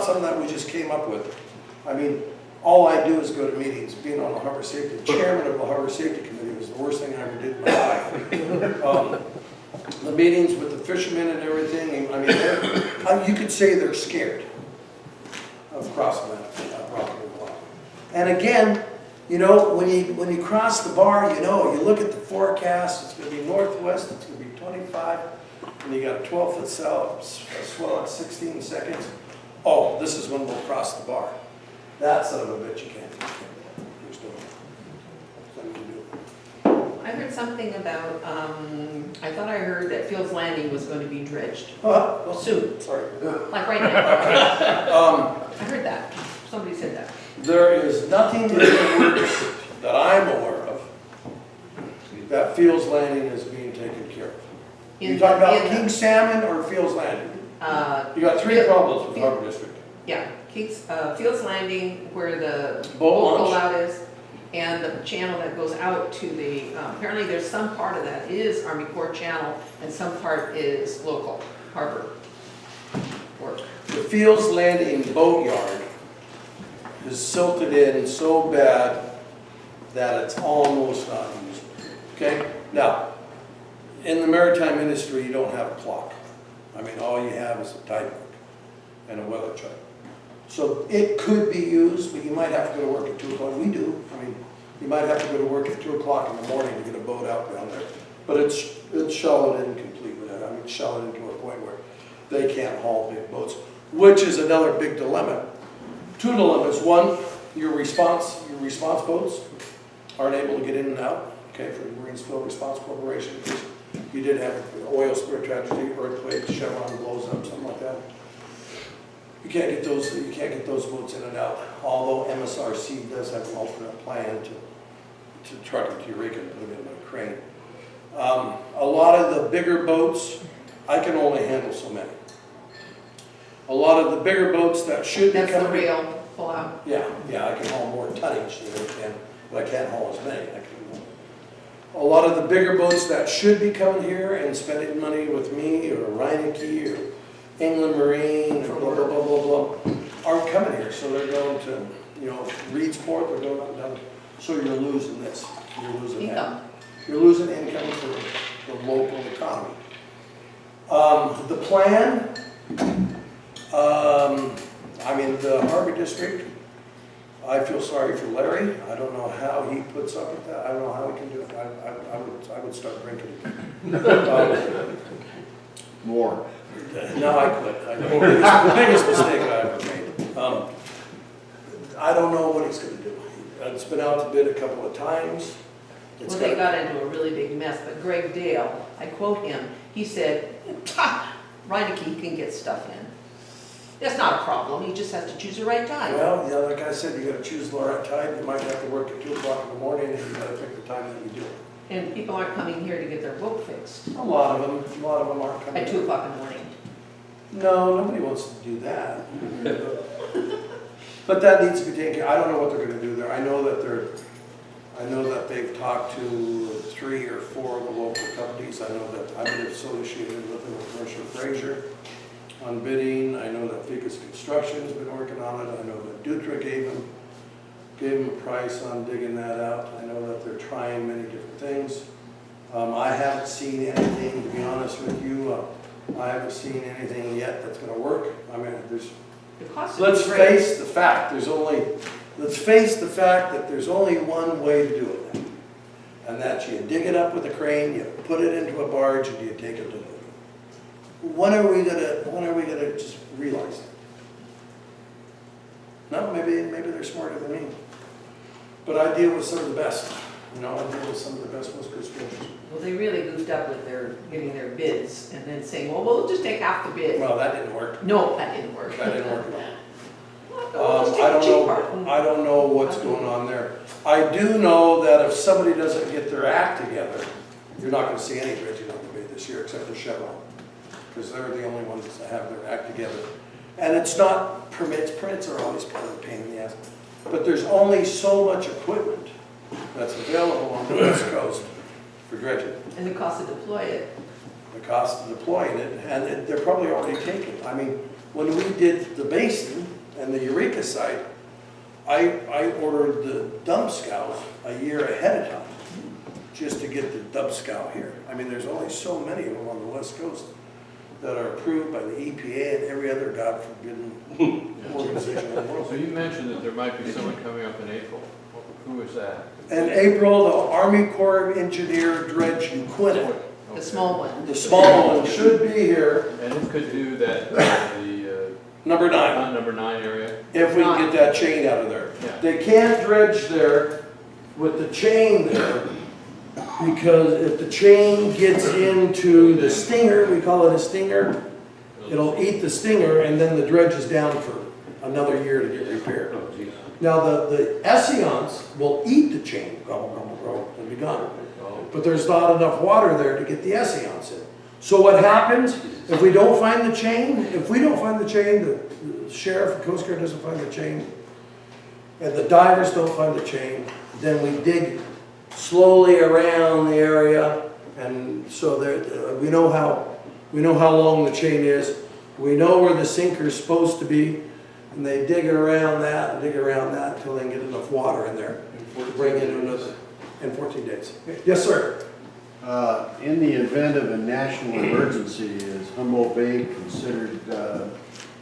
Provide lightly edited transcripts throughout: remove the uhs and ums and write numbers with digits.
something that we just came up with. I mean, all I do is go to meetings. Being on the Harbor Safety, chairman of the Harbor Safety Committee was the worst thing I ever did in my life. The meetings with the fishermen and everything, I mean, you could say they're scared of crossing that property line. And again, you know, when you cross the bar, you know, you look at the forecast, it's going to be northwest, it's going to be 25, and you got a 12-foot swell at 16 seconds. Oh, this is when we'll cross the bar. That son of a bitch you can't do. There's nothing to do. I heard something about, I thought I heard that Fields Landing was going to be dredged. Well, Soon. sorry. Like right now. I heard that. Somebody said that. There is nothing in the works that I'm aware of that Fields Landing is being taken care of. You talking about King Salmon or Fields Landing? You got three problems with Harbor District. Yeah, Fields Landing, where the Boat launch. pullout is, and the channel that goes out to the, apparently there's some part of that is Army Corps channel, and some part is local harbor work. The Fields Landing boatyard is silted in so bad that it's almost not usable. Okay? Now, in the maritime industry, you don't have a clock. I mean, all you have is a tide book and a weather chart. So it could be used, but you might have to go to work at 2 o'clock. We do. I mean, you might have to go to work at 2 o'clock in the morning to get a boat out down there. But it's shallow in completely. I mean, shallow to a point where they can't haul big boats, which is another big dilemma. Two dilemmas. One, your response boats aren't able to get in and out, okay, for the Marine Spill Response Corporation. You did have an oil spill tragedy, earthquake, Chevron blows up, something like that. You can't get those boats in and out. Although MSRC does have an alternate plan to truck it to Eureka and put them in a crane. A lot of the bigger boats, I can only handle so many. A lot of the bigger boats that should be coming. That's the rail pullout. Yeah, I can haul more tonnage than I can, but I can't haul as many. A lot of the bigger boats that should be coming here and spending money with me or Reineke or England Marine or blah, blah, blah, blah, blah, aren't coming here. So they're going to, you know, Reedsport, they're going up and down. So you're losing this. You're losing Income. that. You're losing income for the local economy. The plan, I mean, the Harbor District, I feel sorry for Larry. I don't know how he puts up with that. I don't know how he can do it. I would start drinking again. More. No, I quit. It's the biggest mistake I ever made. I don't know what he's going to do. It's been out to bid a couple of times. Well, they got into a really big mess, but Greg Dale, I quote him, he said, Reineke can get stuff in. That's not a problem, he just has to choose the right time. Well, yeah, like I said, you got to choose the right time. You might have to work at 2 o'clock in the morning, and you got to pick the time that you do it. And people aren't coming here to get their boat fixed A lot of them aren't coming. at 2 o'clock in the morning. No, nobody wants to do that. But that needs to be taken care of. I don't know what they're going to do there. I know that they've talked to 3 or 4 of the local companies. I know that I've been associated with them, with Commercial Fraser on bidding. I know that Ficus Construction's been working on it. I know that Dutra gave them a price on digging that out. I know that they're trying many different things. I haven't seen anything, to be honest with you. I haven't seen anything yet that's going to work. I mean, let's face the fact that there's only one way to do it. And that's you dig it up with a crane, you put it into a barge, and you take it to the When are we gonna just realize it? No, maybe they're smarter than me. But I deal with some of the best. You know, I deal with some of the best West Coast drillers. Well, they really goofed up with getting their bids and then saying, well, we'll just take half the bid. Well, that didn't work. No, that didn't work. That didn't work at all. Well, just take the cheap part. I don't know what's going on there. I do know that if somebody doesn't get their act together, you're not going to see any dredging on the bay this year except for Chevron, because they're the only ones that have their act together. And it's not permits. Permits are always kind of a pain in the ass. But there's only so much equipment that's available on the West Coast for dredging. And the cost to deploy it. The cost of deploying it, and they're probably already taken. I mean, when we did the basin and the Eureka site, I ordered the dump scows a year ahead of time, just to get the dump scow here. I mean, there's only so many of them on the West Coast that are approved by the EPA and every other God forbidden organization in the world. So you mentioned that there might be someone coming up in April. Who is that? In April, the Army Corps of Engineer dredge Uquinnet, The small one. the small one, should be here, And who could do that, number 9, number 9 area? if we can get that chain out of there. Yeah. They can't dredge there with the chain there, because if the chain gets into the stinger, we call it a stinger, it'll eat the stinger, and then the dredge is down for another year to get repaired. Now, the Esseons will eat the chain, gobble, gobble, gobble, and be gone. But there's not enough water there to get the Esseons in. So what happens, if we don't find the chain, the sheriff, the Coast Guard doesn't find the chain, and the divers don't find the chain, then we dig slowly around the area, and so there, we know how long the chain is. We know where the sinker's supposed to be, and they dig around that until they can get enough water in there to bring in another, in 14 days. Yes, sir. In the event of a national emergency, is Humboldt Bay considered to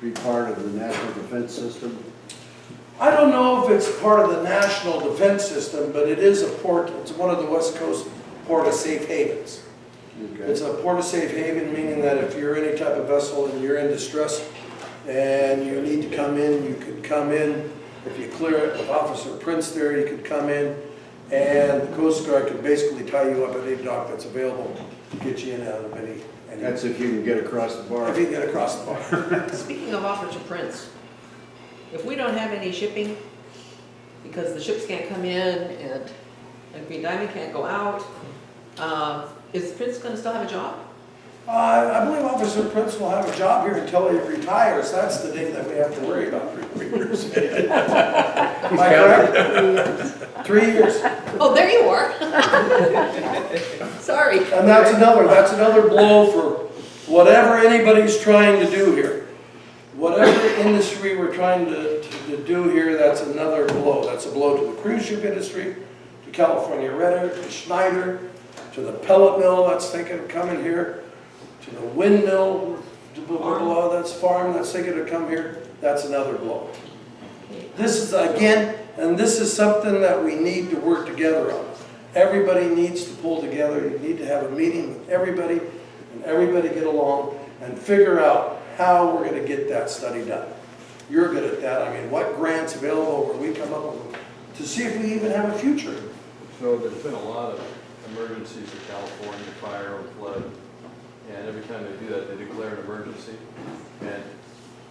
be part of the national defense system? I don't know if it's part of the national defense system, but it is a port, it's one of the West Coast port of safe havens. Okay. It's a port of safe haven, meaning that if you're any type of vessel and you're in distress and you need to come in, you could come in. If you clear it with Officer Prince there, you could come in, and the Coast Guard could basically tie you up at any dock that's available to get you in and out of any. That's if you can get across the bar. If you get across the bar. Speaking of Officer Prince, if we don't have any shipping, because the ships can't come in and Green Diamond can't go out, is Prince gonna still have a job? I believe Officer Prince will have a job here until he retires. That's the day that we have to worry about 3 years. Am I correct? 3 years. Oh, there you are. Sorry. And that's another blow for whatever anybody's trying to do here. Whatever industry we're trying to do here, that's another blow. That's a blow to the cruise ship industry, to California Red, to Schneider, to the pellet mill that's thinking of coming here, to the windmill, that's farm that's thinking of come here. That's another blow. This is, again, and this is something that we need to work together on. Everybody needs to pull together. You need to have a meeting with everybody, and everybody get along and figure out how we're going to get that study done. You're good at that. I mean, what grants available where we come up with to see if we even have a future. So there's been a lot of emergencies in California, fire and flood, and every time they do that, they declare an emergency, and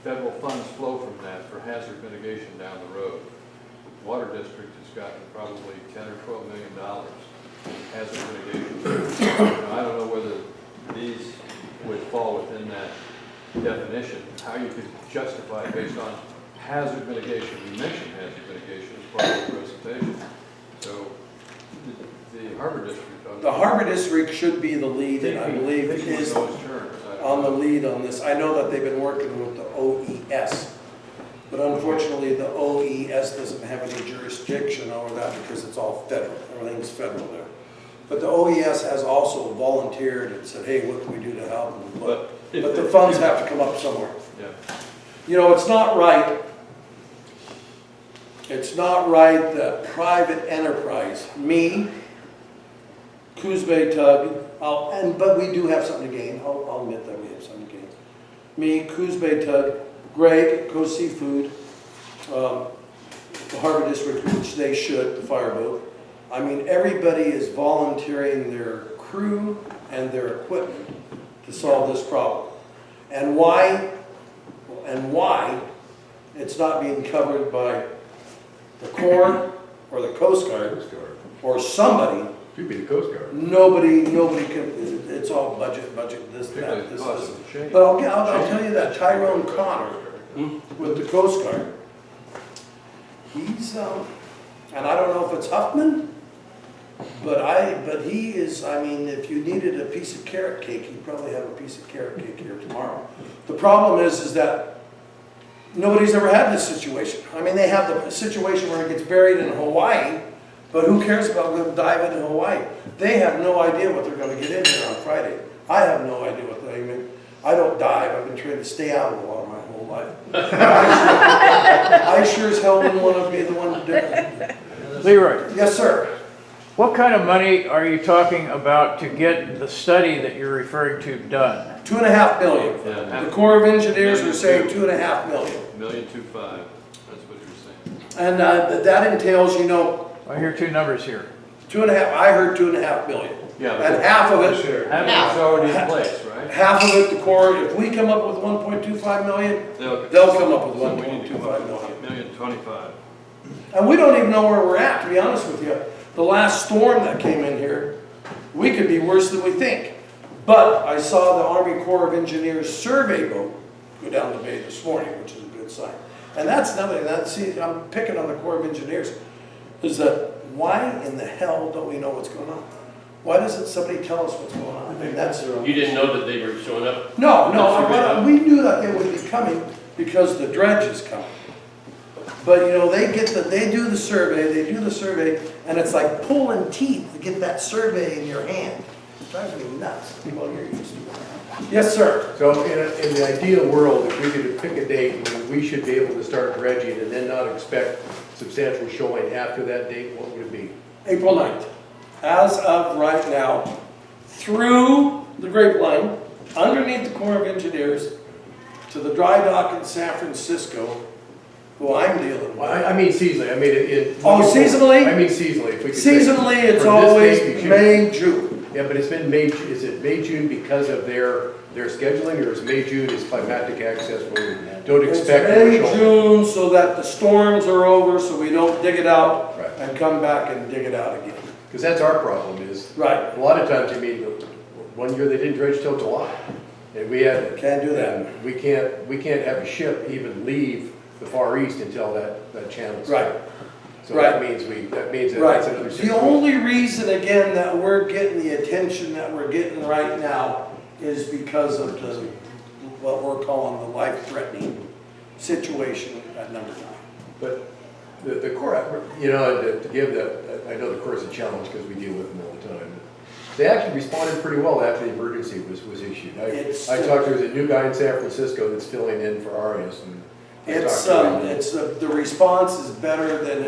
federal funds flow from that for hazard mitigation down the road. Water District has gotten probably $10 or $12 million in hazard mitigation. Now, I don't know whether these would fall within that definition, how you could justify it based on hazard mitigation. You mentioned hazard mitigation as part of the presentation. So the Harbor District. The Harbor District should be the lead, and I believe is on the lead on this. I know that they've been working with the OES, but unfortunately the OES doesn't have any jurisdiction over that because it's all federal. Everything's federal there. But the OES has also volunteered and said, hey, what can we do to help? But the funds have to come up somewhere. Yeah. You know, it's not right. It's not right that private enterprise, me, Coos Bay Tug, but we do have something to gain. I'll admit that we have something to gain. Me, Coos Bay Tug, Greg, Coast Seafood, the Harbor District, which they should, the fireboat. I mean, everybody is volunteering their crew and their equipment to solve this problem. And why it's not being covered by the Corps or the Coast Guard or somebody. Should be the Coast Guard. Nobody can, it's all budget, this, that, this. But I'll tell you that Tyrone Connor with the Coast Guard, he's, and I don't know if it's Huffman, but he is, I mean, if you needed a piece of carrot cake, he'd probably have a piece of carrot cake here tomorrow. The problem is that nobody's ever had this situation. I mean, they have the situation where it gets buried in Hawaii, but who cares about them diving in Hawaii? They have no idea what they're gonna get in here on Friday. I have no idea what they mean. I don't dive, I've been trying to stay out of the water my whole life. I sure as hell didn't wanna be the one to do it. Leroy, Yes, sir. what kind of money are you talking about to get the study that you're referring to done? $2.5 million. Yeah. The Corps of Engineers are saying $2.5 million. 1,250,000, that's what you're saying. And that entails, you know, I hear two numbers here. 2.5, I heard $2.5 million. Yeah, And but half of it, it's already in place, right? half of it, the Corps, if we come up with 1.25 million, they'll come up with 1.25 million. 1,025,000. And we don't even know where we're at, to be honest with you. The last storm that came in here, we could be worse than we think. But I saw the Army Corps of Engineers survey boat go down the bay this morning, which is a good sign. And that's another thing, see, I'm picking on the Corps of Engineers, is that why in the hell don't we know what's going on? Why doesn't somebody tell us what's going on? And that's, You didn't know that they were showing up? no, we knew that they would be coming because the dredge is coming. But you know, they do the survey, and it's like pulling teeth to get that survey in your hand. It drives me nuts. Well, you're used to it. Yes, sir. So in the ideal world, if we could pick a date when we should be able to start dredging and then not expect substantial shoaling after that date, what would it be? April 9th. As of right now, through the Grapevine, underneath the Corps of Engineers, to the dry dock in San Francisco, who I'm dealing with. Well, I mean seasonally, I mean Seasonally? I mean seasonally, if we could say. Seasonally, it's from this always date to June. May, June. Yeah, but it's been May, is it May, June because of their scheduling, or is May, June is climatic access where we don't It's expect May, more shoaling? June, so that the storms are over, so we don't dig it out Right. and come back and dig it out again. Because that's our problem is, Right, a lot of times, I mean, one year they didn't dredge till July. And we had. can't do that. And we can't have a ship even leave the Far East until that channel's. Right. So Right. that means that Right. that's another 6 The months. only reason, again, that we're getting the attention that we're getting right now is because of what we're calling the life-threatening situation at number 9. But the Corps, you know, to give that, I know the Corps is a challenge because we deal with them all the time. They actually responded pretty well after the emergency was issued. I talked to, there's a new guy in San Francisco that's filling in for Arias. And I talked to him. The response is better than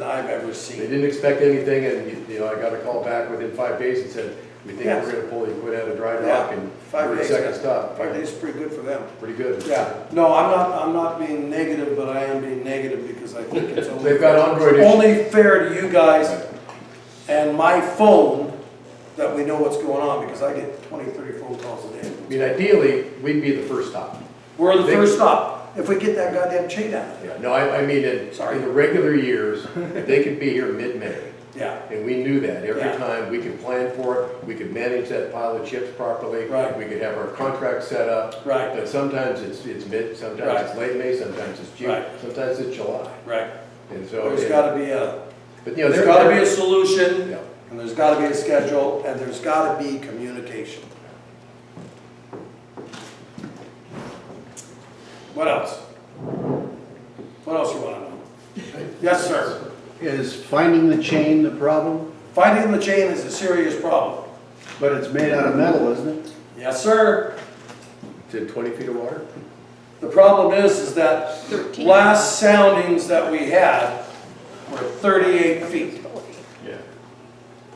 I've ever They seen. didn't expect anything, and you know, I got a call back within 5 days and said, we think Yes. we're going to pull the equipment out of dry Yeah, dock and 5 we're days. second stop. 5 days is pretty good for them. Pretty good. Yeah, no, I'm not being negative, but I am being negative because I think it's They've got Android issues. only fair to you guys and my phone that we know what's going on, because I get 20, 30 phone calls a day. I mean, ideally, we'd be the first stop. We're the They- first stop, if we get that goddamn chain out. Yeah, no, I mean, Sorry. in the regular years, they could be here mid-May. Yeah, And we knew that. Every Yeah. time we could plan for it, we could manage that pile of chips properly. Right. We could have our contract set up. Right. But sometimes it's mid, sometimes Right. it's late May, sometimes it's June, Right. sometimes it's July. right. And so. There's gotta be a, But you know, there's gotta be a solution, Yeah. and there's gotta be a schedule, and there's gotta be communication. What else? What else you wanna know? Yes, sir. Is finding the chain the problem? Finding the chain is a serious problem. But it's made out of metal, isn't it? Yes, sir. It's in 20 feet of water? The problem is that 13. last soundings that we had were 38 feet. Yeah.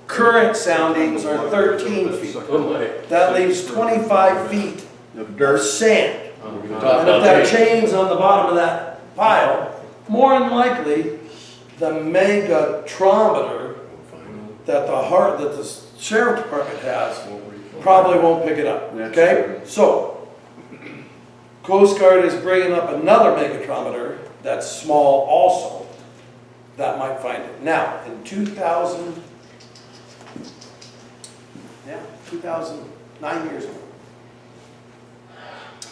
Current soundings are 13 feet. Oh my. That leaves 25 feet Of of dirt? sand. We can Uh, talk And if about that chain. chain's on the bottom of that pile, more than likely, the megatrometer that the sheriff department has probably won't pick it up, That's okay? true. So, Coast Guard is bringing up another megatrometer that's small also, that might find it. Now, in 9 years ago,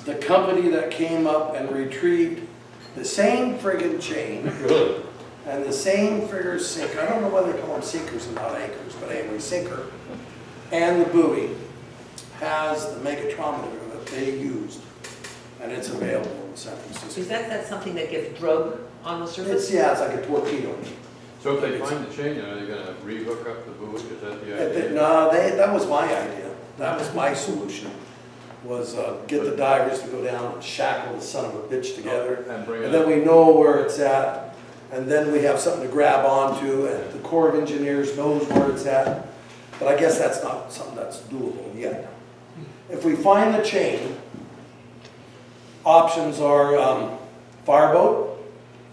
the company that came up and retrieved the same friggin' chain Really? and the same friggin' sinker, I don't know why they call them sinkers and not anchors, but anyway, sinker, and the buoy has the megatrometer that they used, and it's available. in San Francisco. Is that something that gets drug on the surface? It's like a torpedo. So if they find the chain, are they gonna re-hook up the buoy? Is that the idea? No, that was my idea. That was my solution, was get the divers to go down and shackle the son of a bitch together. And bring it And then up? we know where it's at, and then we have something to grab onto, and the Corps of Engineers knows where it's at. But I guess that's not something that's doable yet. If we find the chain, options are fireboat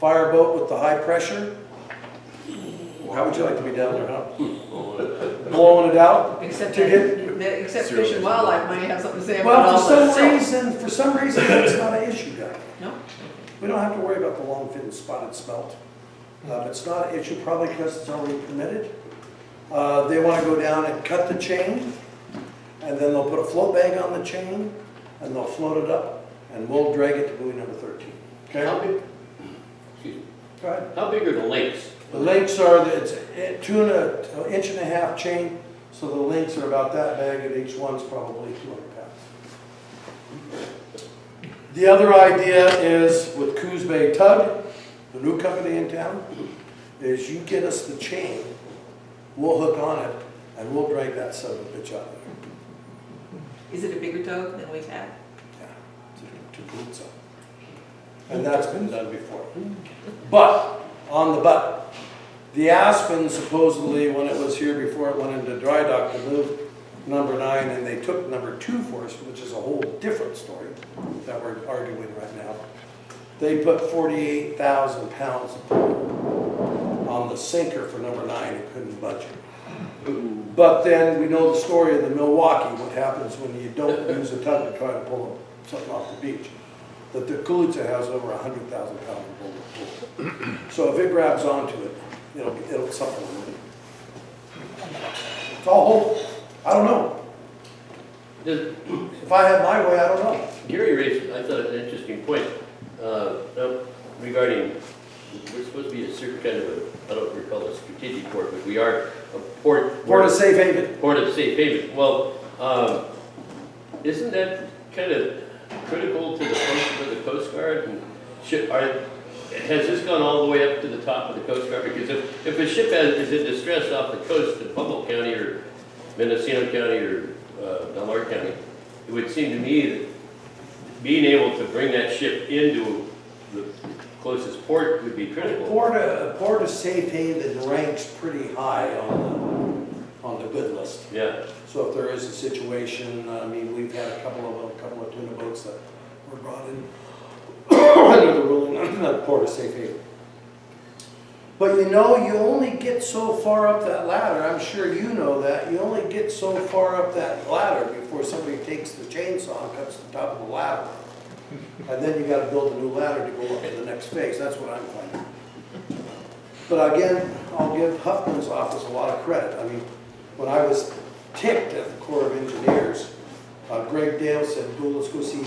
with the high pressure. How would you like to be down there, huh? Blowing it out? Except, To get- except Fish and Wildlife might have something to say about Well, all this. for some reason, that's not an issue down there. No? Mm-hmm. We don't have to worry about the long fin and spotted smelt. It's not an issue probably because it's already permitted. They want to go down and cut the chain, and then they'll put a float bag on the chain, and they'll float it up, and we'll drag it to buoy number 13. How Okay? big, excuse me, Go ahead. how big are the links? The links are, it's a 2.5 inch chain, so the links are about that big, and each one's probably 200 pounds. The other idea is with Coos Bay Tug, the new company in town, is you get us the chain, we'll hook on it, and we'll drag that son of a bitch out of there. Is it a bigger tug than we've had? Yeah, to Calypso. And that's been done before. But, on the but, the Aspen supposedly, when it was here before it went into dry dock, to move number 9, and they took number 2 for us, which is a whole different story that we're arguing right now. They put 48,000 pounds on the sinker for number 9 and couldn't budge it. But then we know the story of the Milwaukee, what happens when you don't use a tug to try to pull something off the beach. That the Calucha has over 100,000 pounds of pull. So if it grabs onto it, it'll supplement it. It's all hope. I don't know. Does- If I had my way, I don't know. Gary raised, I thought, an interesting point regarding, we're supposed to be a certain kind of a, I don't recall a strategic port, but we are a port. Port of safe haven. Port of safe haven. Well, isn't that kind of critical to the function of the Coast Guard? And has this gone all the way up to the top of the Coast Guard? Because if a ship is in distress off the coast of Humboldt County or Mendocino County or Del Mar County, it would seem to me that being able to bring that ship into the closest port would be critical. Port of safe haven ranks pretty high on the good list. Yeah. So if there is a situation, I mean, we've had a couple of tuna boats that were brought in under the ruling on the Port of Safe Haven. But you only get so far up that ladder. I'm sure you know that. You only get so far up that ladder before somebody takes the chainsaw and cuts the top of the ladder. And then you got to build a new ladder to go up to the next phase. That's what I'm finding. But again, I'll give Huffman's office a lot of credit. I mean, when I was ticked at the Corps of Engineers, Greg Dale said, "Well, let's go see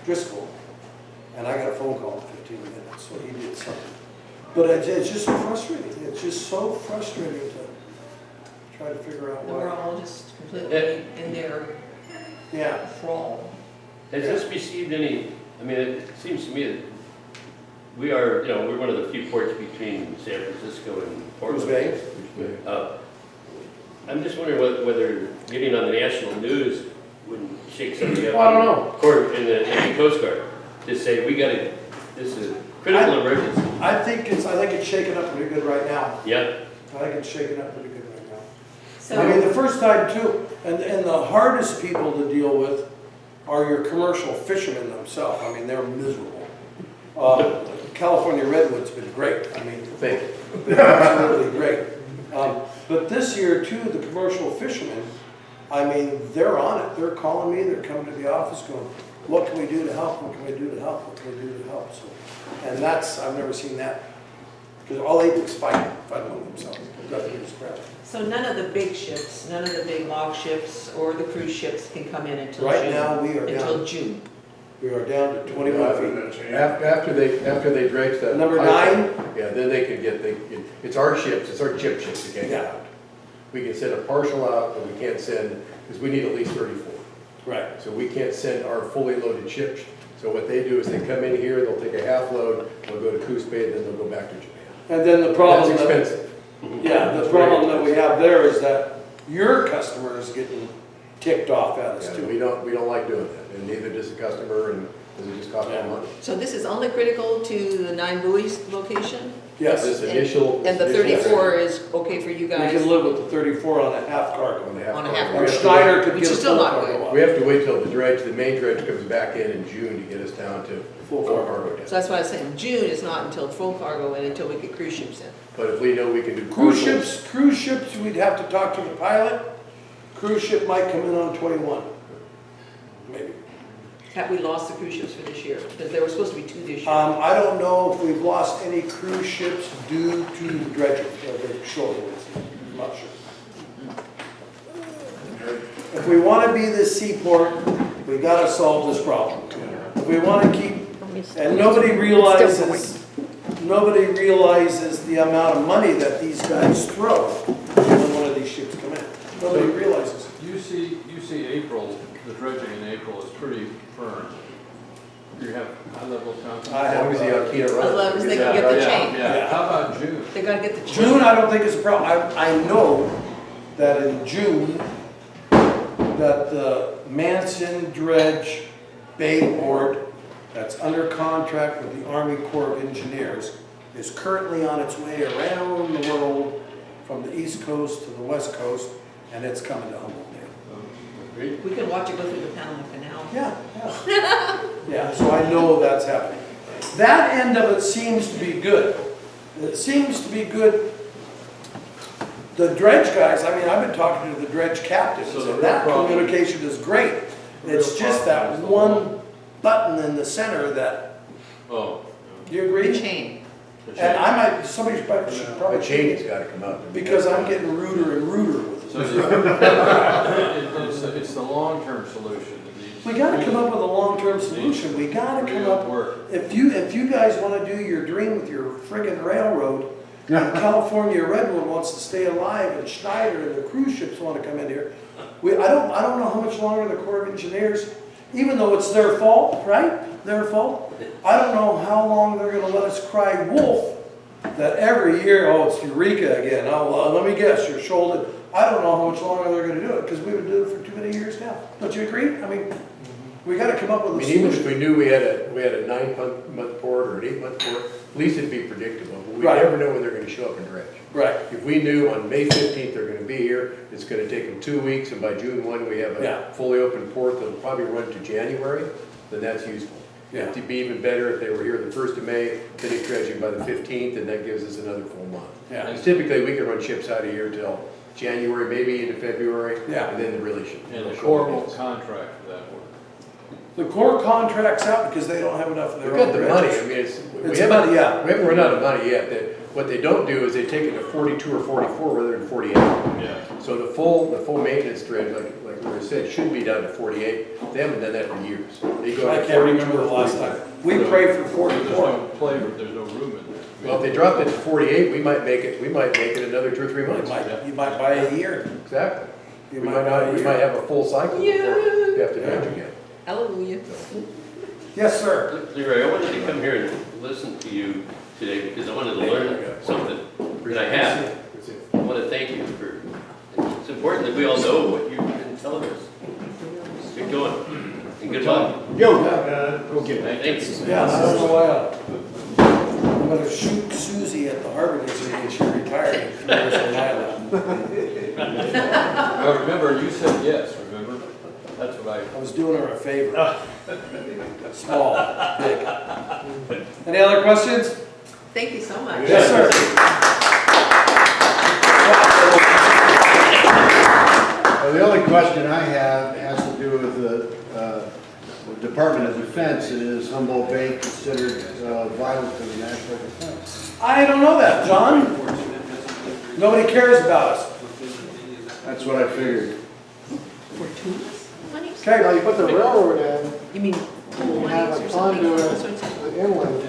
Driscoll." And I got a phone call in 15 minutes, so he did something. But it's just so frustrating. It's just so frustrating to try to figure out And we're why. all just completely in their Yeah. thrall. Has this received any, I mean, it seems to me that we are, we're one of the few ports between San Francisco and Coos Portland. Bay? I'm just wondering whether getting on the national news wouldn't shake somebody up. Well, I don't know. Or in the Coast Guard, to say, this is a critical emergency. I think it's shaking up pretty good right now. Yeah, I think it's shaking up pretty good right now. So, I mean, the first time too, and the hardest people to deal with are your commercial fishermen themselves. I mean, they're miserable. California redwood's been great. I mean, Thank you. absolutely great. But this year too, the commercial fishermen, I mean, they're on it. They're calling me. They're coming to the office going, "What can we do to help? What can we do to help? What can we do to help?" So, and I've never seen that, because all they do is fight among themselves. Nothing is crap. so none of the big ships, none of the big log ships or the cruise ships can come in until June? Right now, we are Until down. June. We are down to 21 feet. After they dredge that. Number 9? Yeah, then they can it's our ships, it's our chip ships that can't get Yeah. out. We can send a partial out, but we can't send, because we need at least 34. Right. So we can't send our fully loaded ships So what they do is they come in here, they'll take a half load, they'll go to Coos Bay, then they'll go back to Japan. And then the problem. That's that- expensive. Yeah, the problem that we have there is that your customer is getting ticked off at us Yeah, too. we don't like doing that, and neither does the customer, and does it just cost more money? So this is only critical to the 9 buoys location? Yes, This we initial. And the this initial- 34 is okay for you guys? can live with the 34 on a half cargo. On the half On a cargo. half We Or have to Schneider wait- could Which get a is still full not cargo good. up. We have to wait till the dredge, the main dredge comes back in June to get us down to Full full cargo. cargo So down. that's why I was saying June is not until full cargo and until we get cruise ships in. But if we know we can do. Cruise parcels- ships, we'd have to talk to the pilot. Cruise ship might come in on 21, maybe. Have we lost the cruise ships for this year? Because there were supposed to be 2 this year. I don't know if we've lost any cruise ships due to dredging, the shoaling. I'm not sure. If we want to be this seaport, we got to solve this problem. If we want to keep, and nobody realizes the amount of money that these guys throw when one of these ships come in. Nobody realizes. You see April, the dredging in April is pretty firm. You have high level of confidence? I As long as the Alkena As runs. long as they Yeah, can get the yeah, chain. Yeah, how about June? They gotta get the chain. June, I don't think is a problem. I know that in June, that the Manson Dredge Bay Board, that's under contract with the Army Corps of Engineers, is currently on its way around the world from the East Coast to the West Coast, and it's coming to Humboldt Bay. We can watch it go through the Panama Canal. Yeah. Yeah, so I know that's happening. That end of it seems to be good. It seems to be good. The dredge guys, I mean, I've been talking to the dredge captains, So the and that real problem- communication is great. It's real just problem that is the one button in the center that, Oh. do you The agree? chain. the And chain. I might, somebody should The probably chain's gotta come up. because I'm getting ruder and ruder with So it. it's the long-term solution. We gotta come up with a long-term solution. We gotta come Real up, work. if you guys wanna do your dream with your friggin' railroad, and California Redwood wants to stay alive, and Schneider and the cruise ships wanna come in here, I don't know how much longer the Corps of Engineers, even though it's their fault, right? Their fault. I don't know how long they're gonna let us cry wolf, that every year, oh, it's Eureka again, oh, let me guess, you're shouldered. I don't know how much longer they're gonna do it, because we've been doing it for too many years now. Don't you agree? I mean, we gotta come up I with a mean, even if solution. we knew we had a 9-month port or an 8-month port, at least it'd be predictable, but we Right. never know when they're gonna show up and dredge. Right, If we knew on May 15th they're gonna be here, it's gonna take them 2 weeks, and by June 1, we have Yeah. a fully open port that'll probably run to January, then that's useful. Yeah. It'd be even better if they were here the 1st of May, finish dredging by the 15th, and that gives us another full month. yeah. Because typically, we can run ships out of here till January, maybe into February, Yeah. and then the really should. And the Corps will contract for that work. The Corps contracts out because they don't have enough of their They've own got the dredges. money, I mean, we It's haven't- money, yeah. We haven't run out of money yet. What they don't do is they take it to 42 or 44 rather than 48. Yeah. So the full maintenance dredge, like Leroy said, should be down to 48. They haven't done that for years. They go I to can't 42 remember or the last 44. time. We prayed for There's 44. no flavor, there's no room in there. Well, if they dropped it to 48, we might make it another 2 or 3 months. You might buy a year. Exactly. You We might buy a we year. might have a full cycle before we have to dredge again. Hallelujah. Yes, sir. Leroy, I wanted to come here and listen to you today because I wanted to learn something that I have. That's it. I want to thank you for, it's important that we all know what you've been telling us. Good going, and good luck. Go get it. Thank you. Yeah, I don't know why. I'm gonna shoot Susie at the Harvard Institute. She retired and threw us an island. Well, remember, you said yes, remember? That's what I was doing her a favor. Small, big. Any other questions? Thank you so much. Yes, sir. Well, the only question I have has to do with the Department of Defense. Is Humboldt Bay considered vital to the national defense? I don't know that, John. Nobody cares about us. That's what I figured. Fortuitous money? Okay, Now, you put the railroad in, You mean pool you have monies a or something? conduit All sorts of- with inland,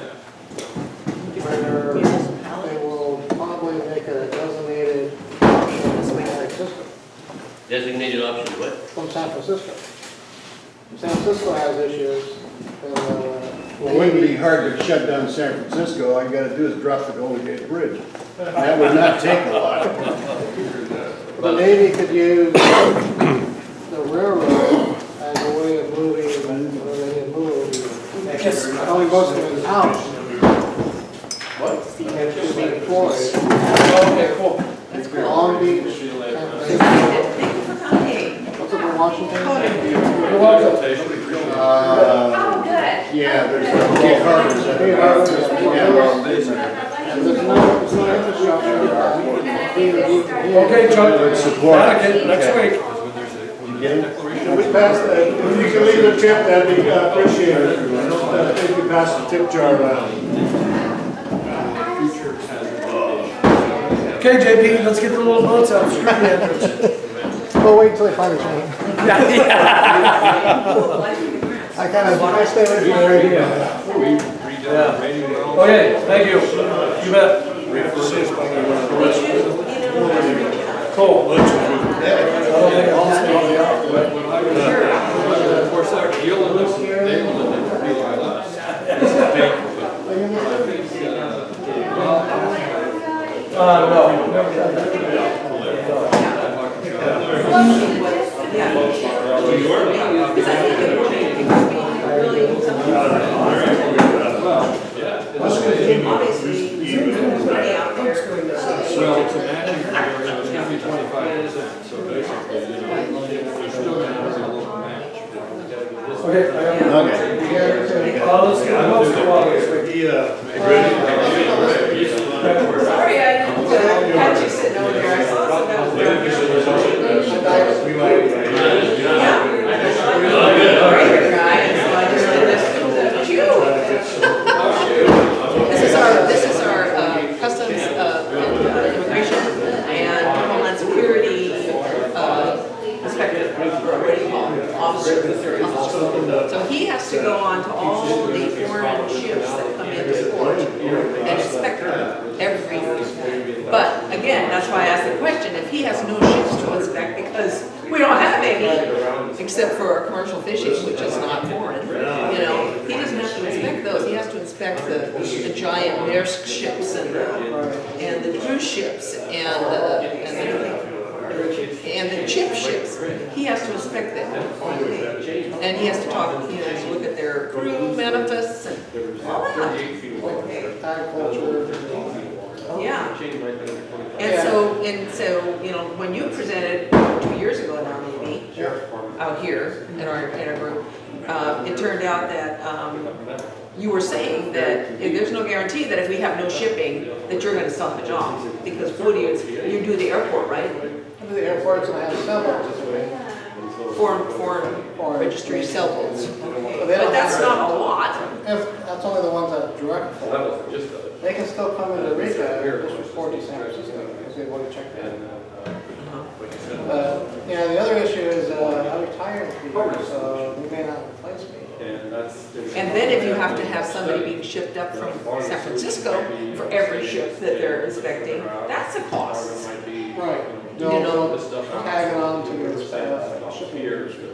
where they Municipality. will probably make a designated option San Francisco, Designated option, what? from San Francisco. San Francisco has issues, Well, it wouldn't be hard to shut down San Francisco. All you gotta do is drop the Golden Gate Bridge. That would not take a lot. The Navy could use the railroad as a way of moving, where they can move. Only most of it is out. What? And it should be deployed. Okay, cool. That's cool. Long Beach, San Francisco. Thank you for coming. What's up in Washington? You're welcome. Oh, good. Yeah, there's Cape Harbors. Cape Harbors, Yeah. And there's no infrastructure. Okay, Chuck. Support. Next week. We passed, if you can leave a tip, that'd be appreciated. If you pass the tip jar around. Okay, JP, let's get the little boats out. Screw the entrance. We'll wait until they find a train. I stay away from the radio. Yeah. Okay, thank you. You bet. Cool. Of course, you'll end up, they'll end up being less. No. Well, it's a matching, it's gonna be 25%, so basically, you know, there's still gonna have a local match. Okay. Let's get the boats to walk this way. Sorry, I didn't catch you sitting over there. I saw some that was very good. Yeah. Great guy, and so I just did this. This is our customs, immigration and homeland security, inspector, what do you call him? Officer. So he has to go on to all the foreign ships that come into port and inspect them every year. But again, that's why I asked the question, if he has no ships to inspect, because we don't have any, except for our commercial fishing, which is not foreign, you know, he doesn't have to inspect those, he has to inspect the giant Maersk ships and the cruise ships and the chip ships. He has to inspect them. And he has to talk, he has to look at their crew manifests and all that. Agriculture. Yeah. And so, you know, when you presented 2 years ago now maybe, out here in our group, it turned out that you were saying that there's no guarantee that if we have no shipping, that you're gonna stop the job. Because what do you do the airport, right? The airport's gonna have sailboats. Foreign registry sailboats. But But that's not a lot. If, that's only the ones that direct. That was just They can still come into Rica and just report to San Francisco because they want to check that. Yeah, the other issue is, I'm retired a few years, so you may not replace me. And then if you have to have somebody being shipped up from San Francisco for every ship that they're inspecting, that's a cost. Right. You know, Tag it on to your shipping.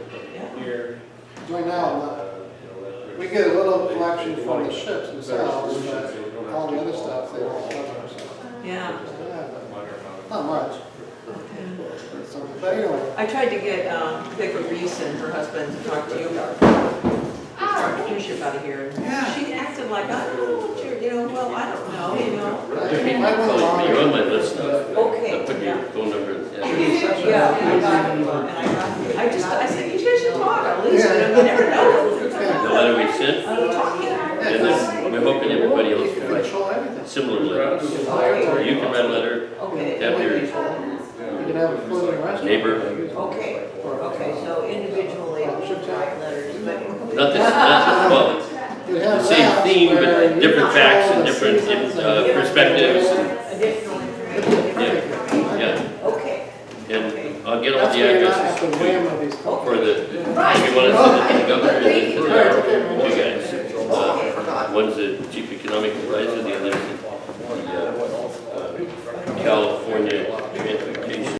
Right now, we get a little collection from the ships themselves, but all the other stuff, they don't cover themselves. Yeah. Not much. But anyway. I tried to get Vicki Reese and her husband to talk to you about starting a cruise ship out of here. She acted like, I don't know what you're, well, I don't know, You're on my list now. Okay, I'll put your phone number in. Yeah, and I said, you guys should talk, at least, you never know. The letter we sent, Talking. and then we're hoping everybody else will write similar letters. Or you can write a letter, Okay. have your You can have a floating restaurant. neighbor, Okay, so individually, write letters, but. not well, You have the same maps theme, where but you different control facts and the different seasons and perspectives. Additional information. Yeah, Okay. and I'll get all That's the where you're not addresses at the whim of these for companies. the, if you want to send it to the governor and then to the two guys. One's the chief economic advisor, the other's the Cal